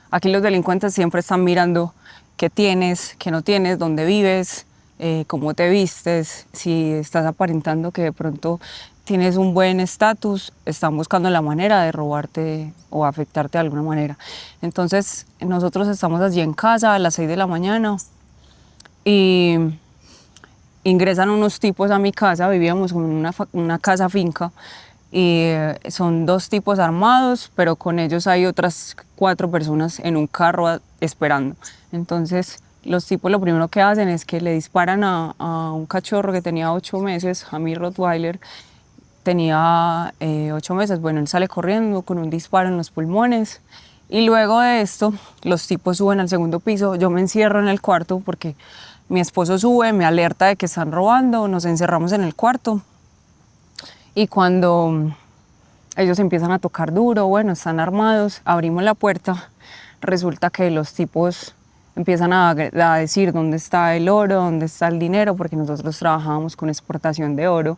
[SPEAKER 3] aquí los delincuentes siempre están mirando qué tienes, qué no tienes, dónde vives, cómo te vistes, si estás aparentando que de pronto tienes un buen estatus, están buscando la manera de robarte o afectarte de alguna manera. Entonces nosotros estamos allí en casa a las 6 de la mañana y ingresan unos tipos a mi casa, vivíamos en una casa finca y son 2 tipos armados, pero con ellos hay otras 4 personas en un carro esperando. Entonces los tipos lo primero que hacen es que le disparan a un cachorro que tenía 8 meses, a mi Rottweiler, tenía 8 meses. Bueno, él sale corriendo con un disparo en los pulmones y luego de esto los tipos suben al segundo piso, yo me encierro en el cuarto porque mi esposo sube, me alerta de que están robando, nos encerramos en el cuarto y cuando ellos empiezan a tocar duro, bueno, están armados, abrimos la puerta, resulta que los tipos empiezan a decir dónde está el oro, dónde está el dinero, porque nosotros trabajábamos con exportación de oro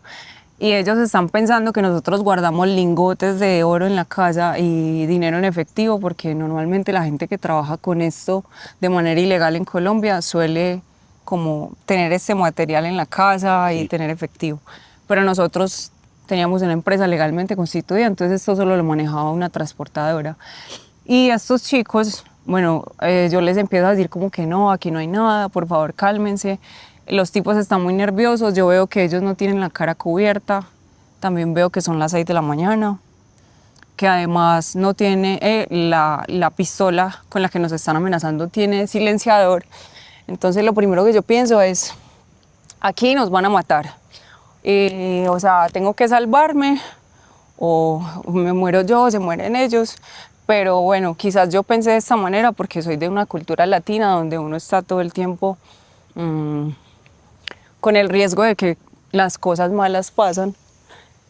[SPEAKER 3] y ellos están pensando que nosotros guardamos lingotes de oro en la casa y dinero en efectivo, porque normalmente la gente que trabaja con esto de manera ilegal en Colombia suele como tener este material en la casa y tener efectivo. Pero nosotros teníamos una empresa legalmente constituida, entonces esto solo lo manejaba una transportadora. Y a estos chicos, bueno, yo les empiezo a decir como que no, aquí no hay nada, por favor cálmense. Los tipos están muy nerviosos, yo veo que ellos no tienen la cara cubierta, también veo que son las 6 de la mañana, que además no tiene la pistola con la que nos están amenazando, tiene silenciador. Entonces lo primero que yo pienso es, aquí nos van a matar. O sea, tengo que salvarme o me muero yo o se mueren ellos. Pero bueno, quizás yo pensé de esta manera porque soy de una cultura latina donde uno está todo el tiempo con el riesgo de que las cosas malas pasan.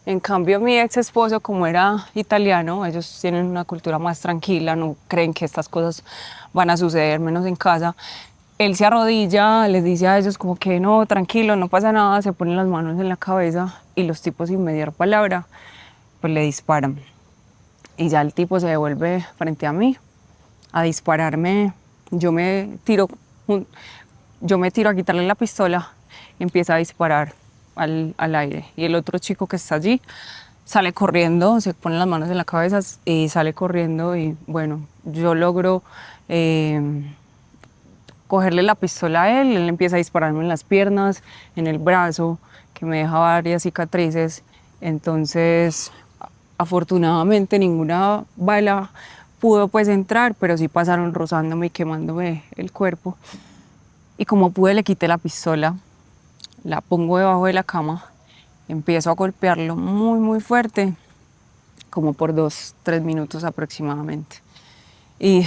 [SPEAKER 3] En cambio, mi ex esposo, como era italiano, ellos tienen una cultura más tranquila, no creen que estas cosas van a suceder, menos en casa. Él se arrodilla, les dice a ellos como que no, tranquilo, no pasa nada, se ponen las manos en la cabeza y los tipos sin mediar palabra, pues le disparan. Y ya el tipo se devuelve frente a mí a dispararme. Yo me tiro a quitarle la pistola y empieza a disparar al aire. Y el otro chico que está allí sale corriendo, se pone las manos en la cabeza y sale corriendo y bueno, yo logro cogerle la pistola a él, él empieza a dispararme en las piernas, en el brazo, que me deja varias cicatrices. Entonces, afortunadamente ninguna bala pudo pues entrar, pero sí pasaron rozándome y quemándome el cuerpo. Y como pude le quité la pistola, la pongo debajo de la cama, empiezo a golpearlo muy muy fuerte, como por 2-3 minutos aproximadamente. Y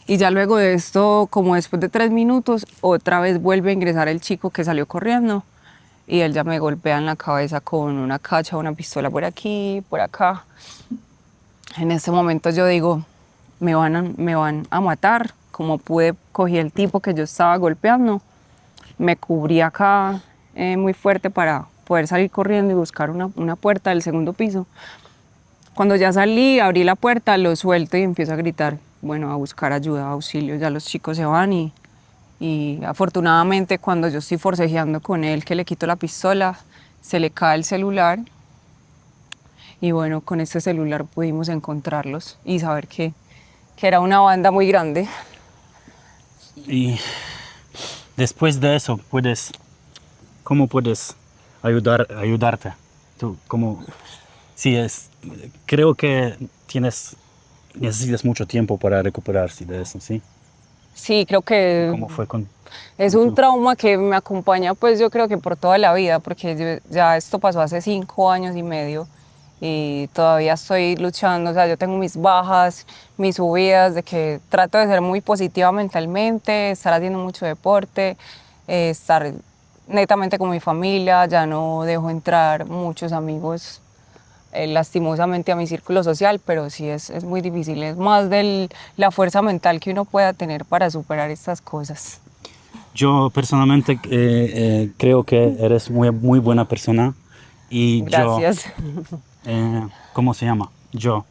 [SPEAKER 3] ya luego de esto, como después de 3 minutos, otra vez vuelve a ingresar el chico que salió corriendo y él ya me golpea en la cabeza con una cacha, una pistola por aquí, por acá. En ese momento yo digo, me van a matar. Como pude, cogí el tipo que yo estaba golpeando, me cubrí acá muy fuerte para poder salir corriendo y buscar una puerta del segundo piso. Cuando ya salí, abrí la puerta, lo suelto y empiezo a gritar, bueno, a buscar ayuda, auxilio. Ya los chicos se van y afortunadamente cuando yo estoy forcejeando con él, que le quito la pistola, se le cae el celular y bueno, con este celular pudimos encontrarlos y saber que era una banda muy grande.
[SPEAKER 1] Y después de eso, ¿cómo puedes ayudarte? Tú, sí, creo que necesitas mucho tiempo para recuperarse de eso, ¿sí?
[SPEAKER 3] Sí, creo que
[SPEAKER 1] ¿Cómo fue
[SPEAKER 3] es un trauma que me acompaña, pues yo creo que por toda la vida, porque ya esto pasó hace 5 años y medio y todavía estoy luchando, o sea, yo tengo mis bajas, mis subidas, de que trato de ser muy positiva mentalmente, estar haciendo mucho deporte, estar netamente con mi familia, ya no dejo entrar muchos amigos lastimosamente a mi círculo social, pero sí es muy difícil, es más de la fuerza mental que uno pueda tener para superar estas cosas.
[SPEAKER 1] Yo personalmente creo que eres muy buena persona y
[SPEAKER 3] Gracias.
[SPEAKER 1] ¿cómo se llama? Yo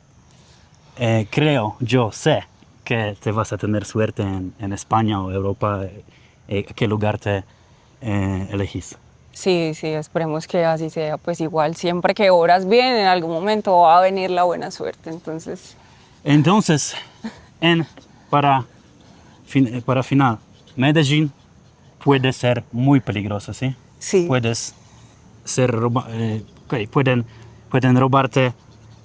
[SPEAKER 1] sé que te vas a tener suerte en España o Europa. ¿Qué lugar te elegís?
[SPEAKER 3] Sí, sí, esperemos que así sea, pues igual siempre que obras bien, en algún momento va a venir la buena suerte, entonces...
[SPEAKER 1] Entonces, para final, Medellín puede ser muy peligroso, ¿sí?
[SPEAKER 3] Sí.
[SPEAKER 1] Puedes ser pueden robarte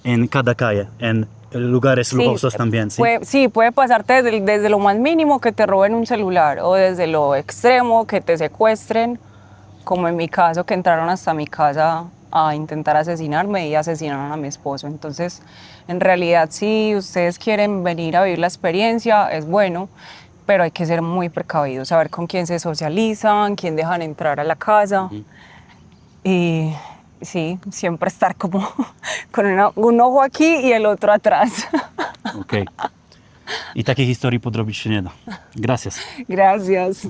[SPEAKER 1] en cada calle, en lugares lujosos también, ¿sí?
[SPEAKER 3] Puede pasarte desde lo más mínimo que te roben un celular o desde lo extremo que te secuestren, como en mi caso que entraron hasta mi casa a intentar asesinarme y asesinaron a mi esposo. Entonces, en realidad, si ustedes quieren venir a vivir la experiencia, es bueno, pero hay que ser muy precavidos, saber con quién se socializan, quién dejan entrar a la casa. Y sí, siempre estar como con un ojo aquí y el otro atrás.
[SPEAKER 1] Okej. I takich historii podrobić się nie da. Gracias.
[SPEAKER 3] Gracias.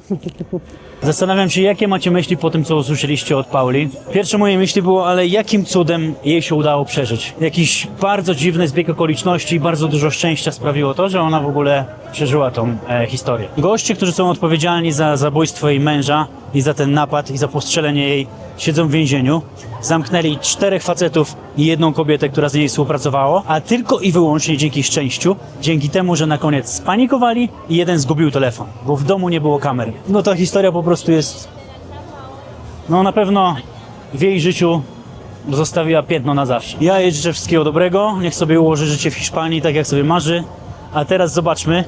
[SPEAKER 1] Zastanawiam się, jakie macie myśli po tym, co usłyszeliście od Pauli. Pierwsze moje myśli było, ale jakim cudem jej się udało przeżyć? Jakiś bardzo dziwny zbieg okoliczności, bardzo dużo szczęścia sprawiło to, że ona w ogóle przeżyła tą historię. Goście, którzy są odpowiedzialni za zabójstwo jej męża i za ten napad i za postrzelenie jej, siedzą w więzieniu. Zamknęli 4 facetów i 1 kobietę, która z niej współpracowała, a tylko i wyłącznie dzięki szczęściu, dzięki temu, że na koniec spanikowali i jeden zgubił telefon, bo w domu nie było kamer. No ta historia po prostu jest, no na pewno w jej życiu zostawiła piętno na zawsze. Ja jej życzę wszystkiego dobrego, niech sobie ułoży życie w Hiszpanii tak jak sobie marzy, a teraz zobaczmy,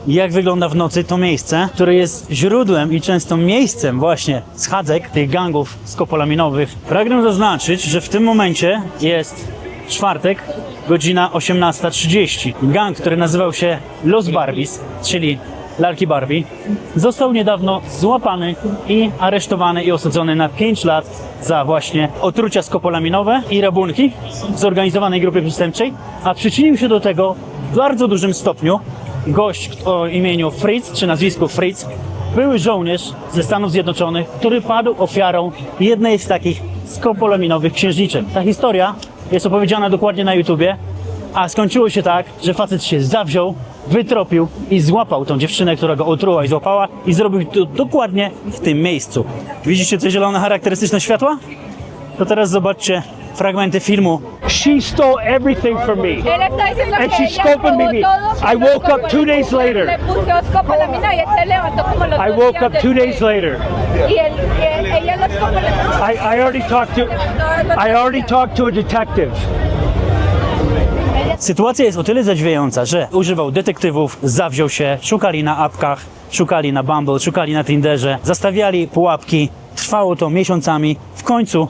[SPEAKER 1] jak wygląda w nocy to miejsce, które jest źródłem i często miejscem właśnie schadzek tych gangów skopolaminowych. Pragnę zaznaczyć, że w tym momencie jest czwartek, godzina 18:30. Gang, który nazywał się Los Barbies, czyli Lalki Barbie, został niedawno złapany i aresztowany i osadzony na 5 lat za właśnie otrucia skopolaminowe i rabunki w zorganizowanej grupie przestępczej, a przyczynił się do tego w bardzo dużym stopniu gość o imieniu Fritz, czy nazwisku Fritz, były żołnierz ze Stanów Zjednoczonych, który padł ofiarą jednej z takich skopolaminowych księżniczek. Ta historia jest opowiedziana dokładnie na YouTubie, a skończyło się tak, że facet się zawziął, wytropił i złapał tą dziewczynę, która go otruła i złapała i zrobił to dokładnie w tym miejscu. Widzicie te zielone charakterystyczne światła? To teraz zobaczcie fragmenty filmu.
[SPEAKER 5] She stole everything from me. And she scoped me. I woke up 2 days later. I woke up 2 days later. I already talked to a detective.
[SPEAKER 1] Sytuacja jest o tyle zadziwiająca, że używał detektywów, zawziął się, szukali na apkach, szukali na Bumble, szukali na Tinderze, zastawiali pułapki, trwało to miesiącami. W końcu,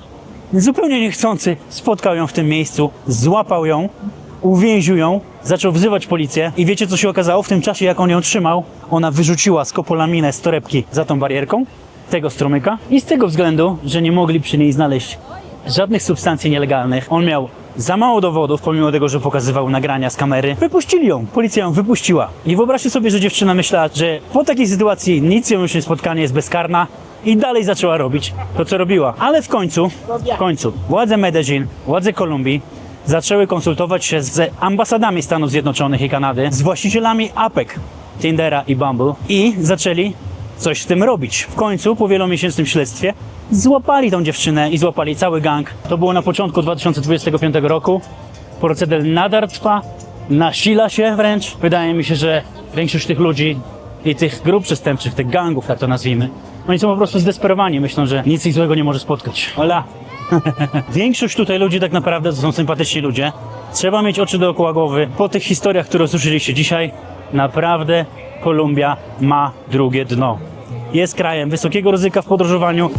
[SPEAKER 1] zupełnie niechcący, spotkał ją w tym miejscu, złapał ją, uwięził ją, zaczął wzywać policję i wiecie co się okazało? W tym czasie jak on ją trzymał, ona wyrzuciła skopolaminę z torebki za tą barierką, tego strumyka i z tego względu, że nie mogli przy niej znaleźć żadnych substancji nielegalnych, on miał za mało dowodów, pomimo tego, że pokazywał nagrania z kamery, wypuścili ją, policja ją wypuściła. I wyobraźcie sobie, że dziewczyna myślała, że po takiej sytuacji nic ją już nie spotka, jest bezkarna i dalej zaczęła robić to, co robiła. Ale w końcu władze Medellin, władze Kolumbii zaczęły konsultować się z ambasadami Stanów Zjednoczonych i Kanady, z właścicielami apek Tindera i Bumble i zaczęli coś z tym robić. W końcu, po wielomiesięcznym śledztwie, złapali tą dziewczynę i złapali cały gang. To było na początku 2025 roku. Proceder nadal trwa, nasila się wręcz. Wydaje mi się, że większość tych ludzi i tych grup przestępczych, tych gangów, tak to nazwijmy, oni są po prostu zdesperowani. Myślą, że nic ich złego nie może spotkać. Hola! Większość tutaj ludzi tak naprawdę to są sympatyczni ludzie. Trzeba mieć oczy dookoła głowy. Po tych historiach, które usłyszeliście dzisiaj, naprawdę Kolumbia ma drugie dno. Jest krajem wysokiego ryzyka w podróżowaniu.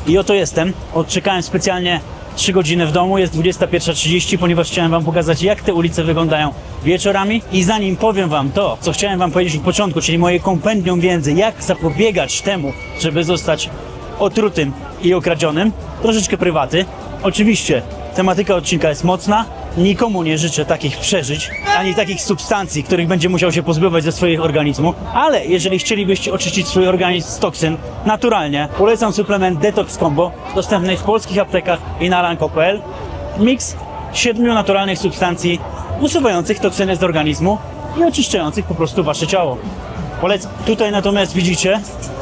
[SPEAKER 1] I oto jestem. Odczekałem specjalnie 3 godziny w domu, jest 21:30, ponieważ chciałem wam pokazać, jak te ulice wyglądają wieczorami. I zanim powiem wam to, co chciałem wam powiedzieć od początku, czyli moje kompendium wiedzy, jak zapobiegać temu, żeby zostać otrutym i okradzionym, troszeczkę prywaty. Oczywiście tematyka odcinka jest mocna, nikomu nie życzę takich przeżyć, ani takich substancji, których będzie musiał się pozbywać ze swoich organizmów, ale jeżeli chcielibyście oczyścić swój organizm z toksyn naturalnie, polecam suplement Detox Combo, dostępny w polskich aptekach i na ranko.pl. Miks 7 naturalnych substancji usuwających toksyny z organizmu i oczyszczających po prostu wasze ciało. Polecam. Tutaj natomiast widzicie,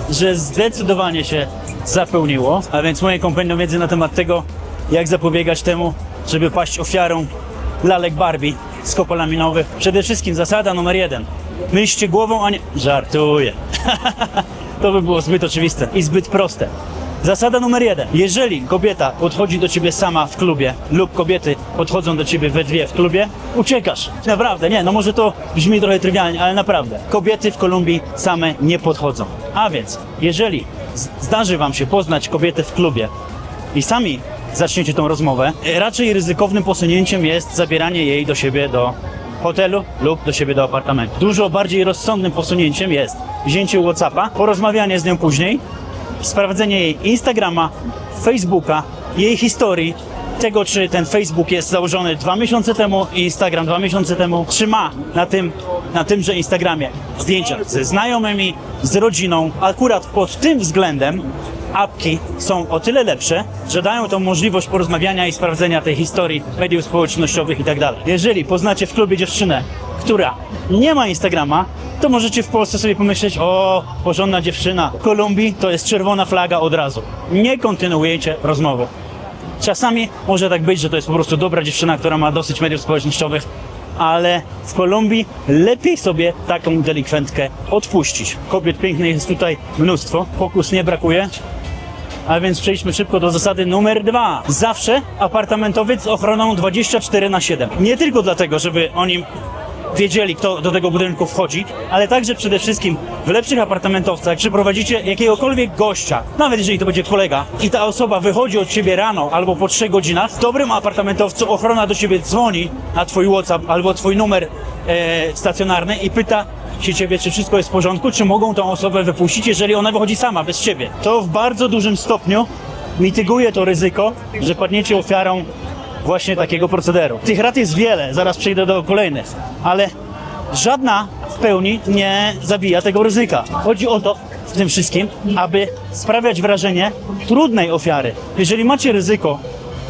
[SPEAKER 1] że zdecydowanie się zapełniło, a więc moje kompendium wiedzy na temat tego, jak zapobiegać temu, żeby paść ofiarą lalek Barbie z kopolaminowych. Przede wszystkim zasada numer 1. Myślcie głową, a nie... Żartuję. To by było zbyt oczywiste i zbyt proste. Zasada numer 1. Jeżeli kobieta podchodzi do ciebie sama w klubie lub kobiety podchodzą do ciebie we dwie w klubie, uciekasz. Naprawdę, nie, no może to brzmi trochę trywialnie, ale naprawdę. Kobiety w Kolumbii same nie podchodzą. A więc, jeżeli zdarzy wam się poznać kobietę w klubie i sami zaczniecie tą rozmowę, raczej ryzykownym posunięciem jest zabieranie jej do siebie do hotelu lub do siebie do apartamentu. Dużo bardziej rozsądnym posunięciem jest wzięcie WhatsAppa, porozmawianie z nią później, sprawdzenie jej Instagrama, Facebooka, jej historii, tego czy ten Facebook jest założony 2 miesiące temu i Instagram 2 miesiące temu, czy ma na tymże Instagramie zdjęcia ze znajomymi, z rodziną. Akurat pod tym względem apki są o tyle lepsze, że dają tą możliwość porozmawiania i sprawdzenia tej historii, mediów społecznościowych i tak dalej. Jeżeli poznacie w klubie dziewczynę, która nie ma Instagrama, to możecie w Polsce sobie pomyśleć, o, porządna dziewczyna. W Kolumbii to jest czerwona flaga od razu. Nie kontynuujecie rozmowy. Czasami może tak być, że to jest po prostu dobra dziewczyna, która ma dosyć mediów społecznościowych, ale w Kolumbii lepiej sobie taką delikwentkę odpuścić. Kobiet pięknych jest tutaj mnóstwo, fokus nie brakuje. A więc przejdźmy szybko do zasady numer 2. Zawsze apartamentowiec z ochroną 24/7. Nie tylko dlatego, żeby oni wiedzieli, kto do tego budynku wchodzi, ale także przede wszystkim w lepszych apartamentowcach, jak przyprowadzicie jakiegokolwiek gościa, nawet jeżeli to będzie kolega, i ta osoba wychodzi od ciebie rano albo po 3 godzinach, w dobrym apartamentowcu ochrona do ciebie dzwoni na twój WhatsApp albo twój numer stacjonarny i pyta się ciebie, czy wszystko jest w porządku, czy mogą tą osobę wypuścić, jeżeli ona wychodzi sama, bez ciebie. To w bardzo dużym stopniu mityguje to ryzyko, że padniecie ofiarą właśnie takiego procederu. Tych rad jest wiele, zaraz przejdę do kolejnych, ale żadna w pełni nie zabija tego ryzyka. Chodzi o to w tym wszystkim, aby sprawiać wrażenie trudnej ofiary. Jeżeli macie ryzyko,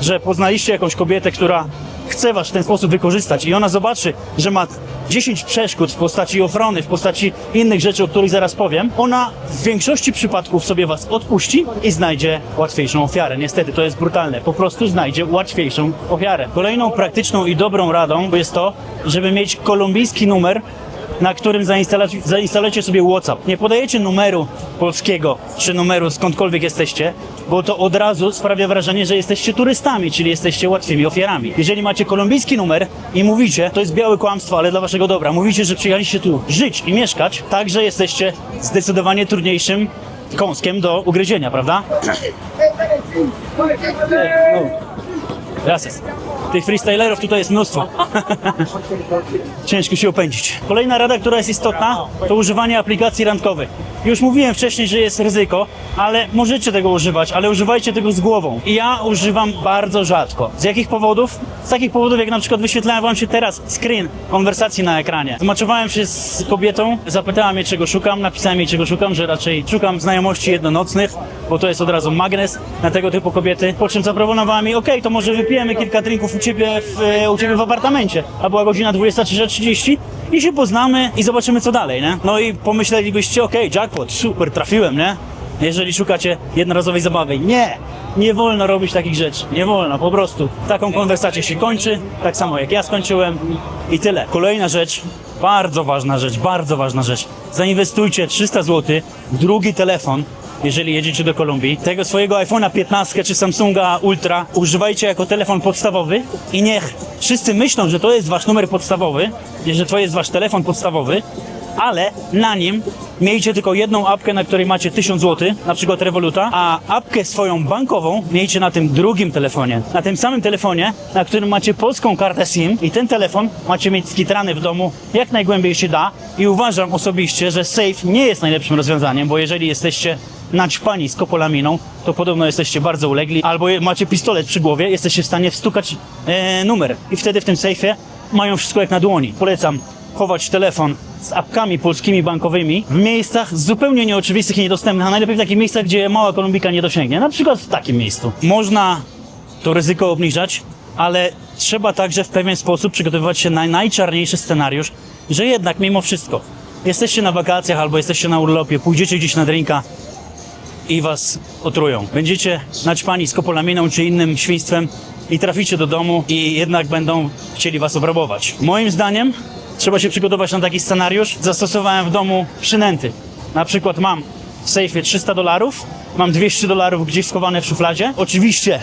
[SPEAKER 1] że poznaliście jakąś kobietę, która chce was w ten sposób wykorzystać i ona zobaczy, że ma 10 przeszkód w postaci ochrony, w postaci innych rzeczy, o których zaraz powiem, ona w większości przypadków sobie was odpuści i znajdzie łatwiejszą ofiarę. Niestety, to jest brutalne. Po prostu znajdzie łatwiejszą ofiarę. Kolejną praktyczną i dobrą radą jest to, żeby mieć kolumbijski numer, na którym zainstalujecie sobie WhatsApp. Nie podajecie numeru polskiego, czy numeru skądkolwiek jesteście, bo to od razu sprawia wrażenie, że jesteście turystami, czyli jesteście łatwymi ofiarami. Jeżeli macie kolumbijski numer i mówicie, to jest białe kłamstwo, ale dla waszego dobra, mówicie, że przyjechaliście tu żyć i mieszkać, także jesteście zdecydowanie trudniejszym kąskiem do ugryzienia, prawda? Gracias. Tych freestylerów tutaj jest mnóstwo. Ciężko się opędzić. Kolejna rada, która jest istotna, to używanie aplikacji randkowych. Już mówiłem wcześniej, że jest ryzyko, ale możecie tego używać, ale używajcie tego z głową. I ja używam bardzo rzadko. Z jakich powodów? Z takich powodów, jak na przykład wyświetlałem wam się teraz screen konwersacji na ekranie. Zmaczowałem się z kobietą, zapytała mnie, czego szukam, napisałem jej, czego szukam, że raczej szukam znajomości jednonocnych, bo to jest od razu magnes na tego typu kobiety. Po czym zaproponowała mi, okej, to może wypijemy kilka drinków u ciebie w apartamencie. A była godzina 23:30 i się poznamy i zobaczymy, co dalej, nie? No i pomyślelibyście, okej, jackpot, super, trafiłem, nie? Jeżeli szukacie jednorazowej zabawy. Nie! Nie wolno robić takich rzeczy. Nie wolno, po prostu. Taką konwersację się kończy, tak samo jak ja skończyłem i tyle. Kolejna rzecz, bardzo ważna rzecz. Zainwestujcie 300 zł w drugi telefon, jeżeli jedziecie do Kolumbii. Tego swojego iPhone'a 15 czy Samsunga Ultra używajcie jako telefon podstawowy i niech wszyscy myślą, że to jest wasz numer podstawowy, że to jest wasz telefon podstawowy, ale na nim miejcie tylko jedną apkę, na której macie 1000 zł, na przykład Revoluta, a apkę swoją bankową miejcie na tym drugim telefonie. Na tym samym telefonie, na którym macie polską kartę SIM i ten telefon macie mieć skitrany w domu jak najgłębiej się da i uważam osobiście, że safe nie jest najlepszym rozwiązaniem, bo jeżeli jesteście naćpani z kopolaminą, to podobno jesteście bardzo ulegli, albo macie pistolet przy głowie, jesteście w stanie wstukać numer i wtedy w tym sejfie mają wszystko jak na dłoni. Polecam chować telefon z apkami polskimi bankowymi w miejscach zupełnie nieoczywistych i niedostępnych, a najlepiej w takich miejscach, gdzie mała Kolumbijka nie dosięgnie. Na przykład w takim miejscu. Można to ryzyko obniżać, ale trzeba także w pewien sposób przygotowywać się na najczarniejszy scenariusz, że jednak mimo wszystko jesteście na wakacjach albo jesteście na urlopie, pójdziecie gdzieś na drinka i was otrują. Będziecie naćpani z kopolaminą czy innym świństwem i traficie do domu i jednak będą chcieli was obrabować. Moim zdaniem trzeba się przygotować na taki scenariusz. Zastosowałem w domu przynęty. Na przykład mam w sejfie $300, mam $200 gdzieś schowane w szufladzie. Oczywiście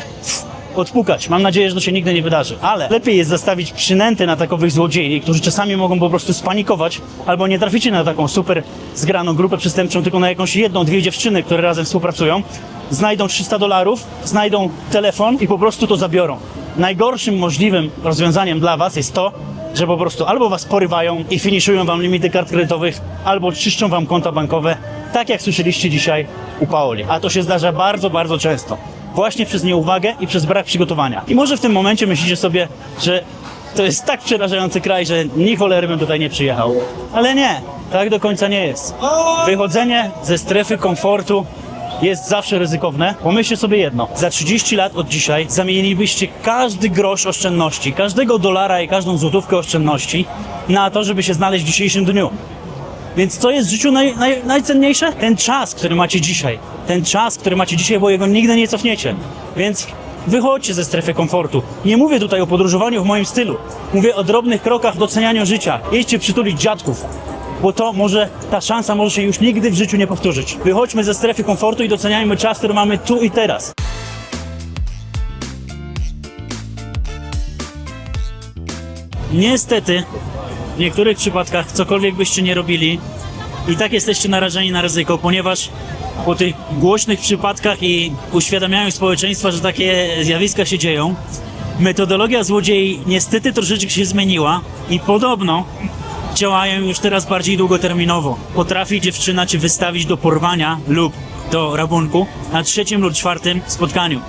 [SPEAKER 1] odpukać. Mam nadzieję, że to się nigdy nie wydarzy. Ale lepiej jest zastawić przynęty na takowych złodziei, którzy czasami mogą po prostu spanikować, albo nie traficie na taką super zgraną grupę przestępczą, tylko na jakąś jedną, dwie dziewczyny, które razem współpracują. Znajdą $300, znajdą telefon i po prostu to zabiorą. Najgorszym możliwym rozwiązaniem dla was jest to, że po prostu albo was porywają i finiszują wam limity kart kredytowych, albo czyszczą wam konta bankowe, tak jak słyszeliście dzisiaj u Paoli. A to się zdarza bardzo, bardzo często. Właśnie przez nieuwagę i przez brak przygotowania. I może w tym momencie myślicie sobie, że to jest tak przerażający kraj, że ni cholery bym tutaj nie przyjechał. Ale nie, tak do końca nie jest. Wychodzenie ze strefy komfortu jest zawsze ryzykowne. Pomyślcie sobie jedno. Za 30 lat od dzisiaj zamienilibyście każdy grosz oszczędności, każdego dolara i każdą złotówkę oszczędności na to, żeby się znaleźć w dzisiejszym dniu. Więc co jest w życiu najcenniejsze? Ten czas, który macie dzisiaj. Ten czas, który macie dzisiaj, bo jego nigdy nie cofniecie. Więc wychodźcie ze strefy komfortu. Nie mówię tutaj o podróżowaniu w moim stylu. Mówię o drobnych krokach doceniania życia. Jedźcie przytulić dziadków, bo ta szansa może się już nigdy w życiu nie powtórzyć. Wychodźmy ze strefy komfortu i doceniajmy czas, który mamy tu i teraz. Niestety, w niektórych przypadkach, cokolwiek byście nie robili, i tak jesteście narażeni na ryzyko, ponieważ po tych głośnych przypadkach i uświadamianiu społeczeństwa, że takie zjawiska się dzieją, metodologia złodziei niestety troszeczkę się zmieniła i podobno działają już teraz bardziej długoterminowo. Potrafi dziewczyna cię wystawić do porwania lub do rabunku na 3. lub 4. spotkaniu.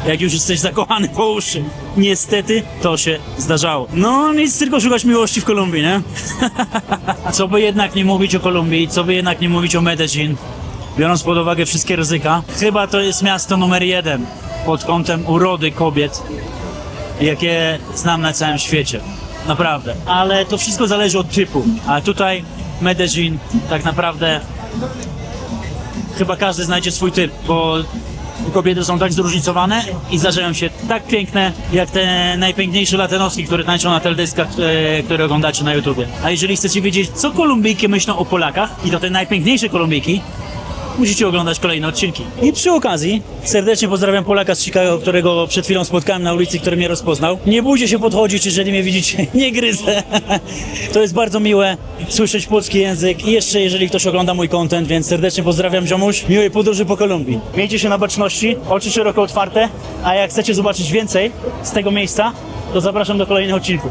[SPEAKER 1] Jak już jesteś zakochany po uszy. Niestety to się zdarzało. No nic, tylko szukać miłości w Kolumbii, nie? Co by jednak nie mówić o Kolumbii, co by jednak nie mówić o Medellin, biorąc pod uwagę wszystkie ryzyka, chyba to jest miasto numer 1 pod kątem urody kobiet, jakie znam na całym świecie. Naprawdę. Ale to wszystko zależy od typu. A tutaj Medellin tak naprawdę chyba każdy znajdzie swój typ, bo kobiety są tak zróżnicowane i zdarzają się tak piękne, jak te najpiękniejsze latynoski, które tańczą na teledyskach, które oglądacie na YouTubie. A jeżeli chcecie wiedzieć, co Kolumbijki myślą o Polakach, i to te najpiękniejsze Kolumbijki, musicie oglądać kolejne odcinki. I przy okazji serdecznie pozdrawiam Polaka z Chicago, którego przed chwilą spotkałem na ulicy, który mnie rozpoznał. Nie bójcie się podchodzić, jeżeli mnie widzicie, nie gryzę. To jest bardzo miłe słyszeć polski język i jeszcze jeżeli ktoś ogląda mój content, więc serdecznie pozdrawiam ziomuś. Miłej podróży po Kolumbii. Miejcie się na baczności, oczy szeroko otwarte, a jak chcecie zobaczyć więcej z tego miejsca, to zapraszam do kolejnych odcinków.